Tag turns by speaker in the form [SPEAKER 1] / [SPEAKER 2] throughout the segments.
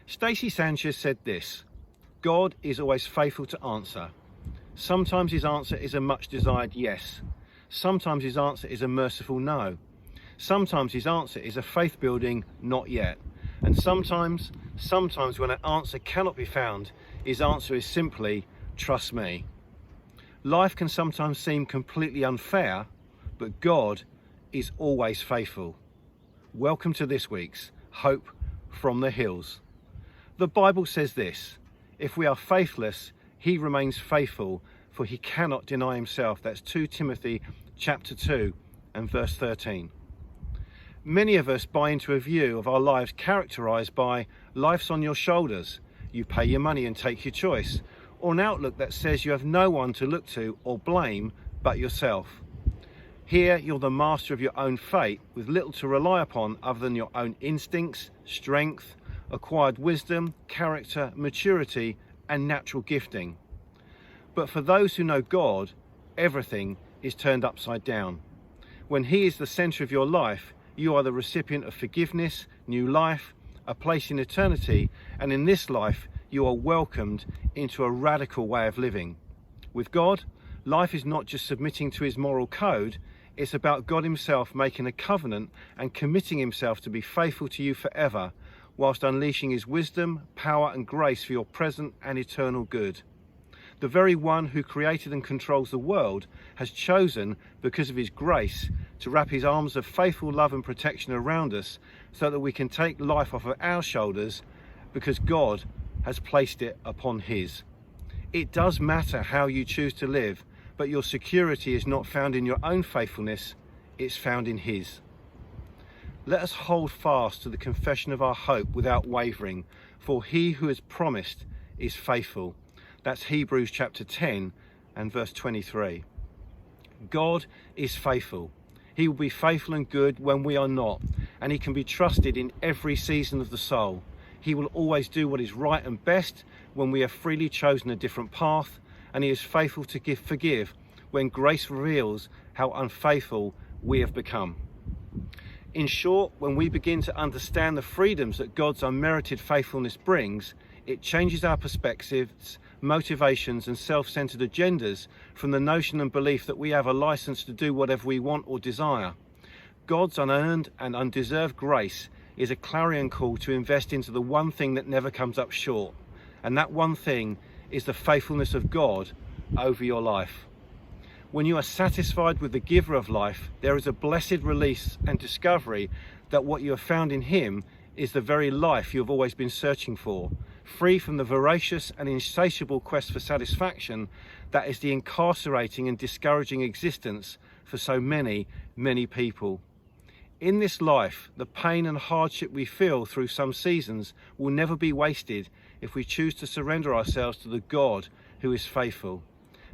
[SPEAKER 1] Stacey Sanchez said this: God is always faithful to answer. Sometimes his answer is a much desired yes. Sometimes his answer is a merciful no. Sometimes his answer is a faith building not yet. And sometimes when an answer cannot be found, his answer is simply trust me. Life can sometimes seem completely unfair, but God is always faithful. Welcome to this week's Hope from the Hills. The Bible says this: if we are faithless, he remains faithful, for he cannot deny himself. That's 2 Timothy chapter 2 and verse 13. Many of us buy into a view of our lives characterized by life's on your shoulders, you pay your money and take your choice, or an outlook that says you have no one to look to or blame but yourself. Here you're the master of your own fate, with little to rely upon other than your own instincts, strength, acquired wisdom, character, maturity and natural gifting. But for those who know God, everything is turned upside down. When he is the center of your life, you are the recipient of forgiveness, new life, a place in eternity, and in this life you are welcomed into a radical way of living. With God, life is not just submitting to his moral code, it's about God himself making a covenant and committing himself to be faithful to you forever, whilst unleashing his wisdom, power and grace for your present and eternal good. The very one who created and controls the world has chosen, because of his grace, to wrap his arms of faithful love and protection around us so that we can take life off of our shoulders because God has placed it upon his. It does matter how you choose to live, but your security is not found in your own faithfulness, it's found in his. Let us hold fast to the confession of our hope without wavering, for he who has promised is faithful. That's Hebrews chapter 10 and verse 23. God is faithful. He will be faithful and good when we are not, and he can be trusted in every season of the soul. He will always do what is right and best when we have freely chosen a different path, and he is faithful to forgive when grace reveals how unfaithful we have become. In short, when we begin to understand the freedoms that God's unmerited faithfulness brings, it changes our perspectives, motivations and self-centered agendas from the notion and belief that we have a license to do whatever we want or desire. God's unearned and undeserved grace is a clarion call to invest into the one thing that never comes up short, and that one thing is the faithfulness of God over your life. When you are satisfied with the giver of life, there is a blessed release and discovery that what you have found in him is the very life you have always been searching for, free from the voracious and insatiable quest for satisfaction that is the incarcerating and discouraging existence for so many people. In this life, the pain and hardship we feel through some seasons will never be wasted if we choose to surrender ourselves to the God who is faithful.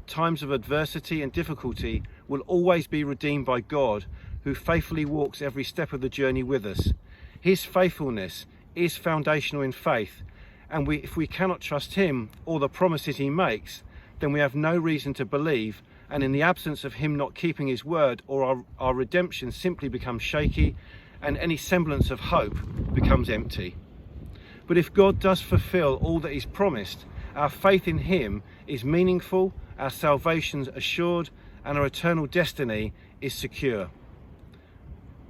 [SPEAKER 1] Times of adversity and difficulty will always be redeemed by God, who faithfully walks every step of the journey with us. His faithfulness is foundational in faith, and if we cannot trust him or the promises he makes, then we have no reason to believe, and in the absence of him not keeping his word, or our redemption simply becomes shaky, and any semblance of hope becomes empty. But if God does fulfill all that he's promised, our faith in him is meaningful, our salvation's assured, and our eternal destiny is secure.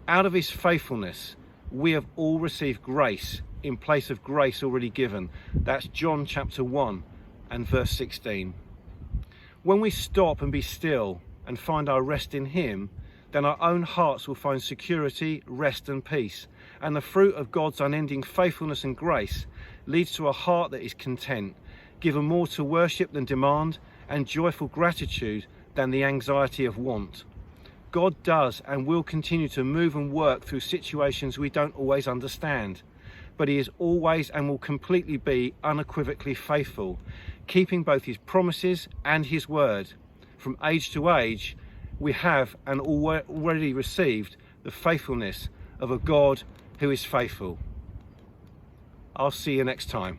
[SPEAKER 1] Out of his faithfulness, we have all received grace in place of grace already given. That's John chapter 1 and verse 16. When we stop and be still and find our rest in him, then our own hearts will find security, rest and peace. And the fruit of God's unending faithfulness and grace leads to a heart that is content, given more to worship than demand, and joyful gratitude than the anxiety of want. God does and will continue to move and work through situations we don't always understand, but he is always and will completely be unequivocally faithful, keeping both his promises and his word. From age to age, we have and already received the faithfulness of a God who is faithful. I'll see you next time.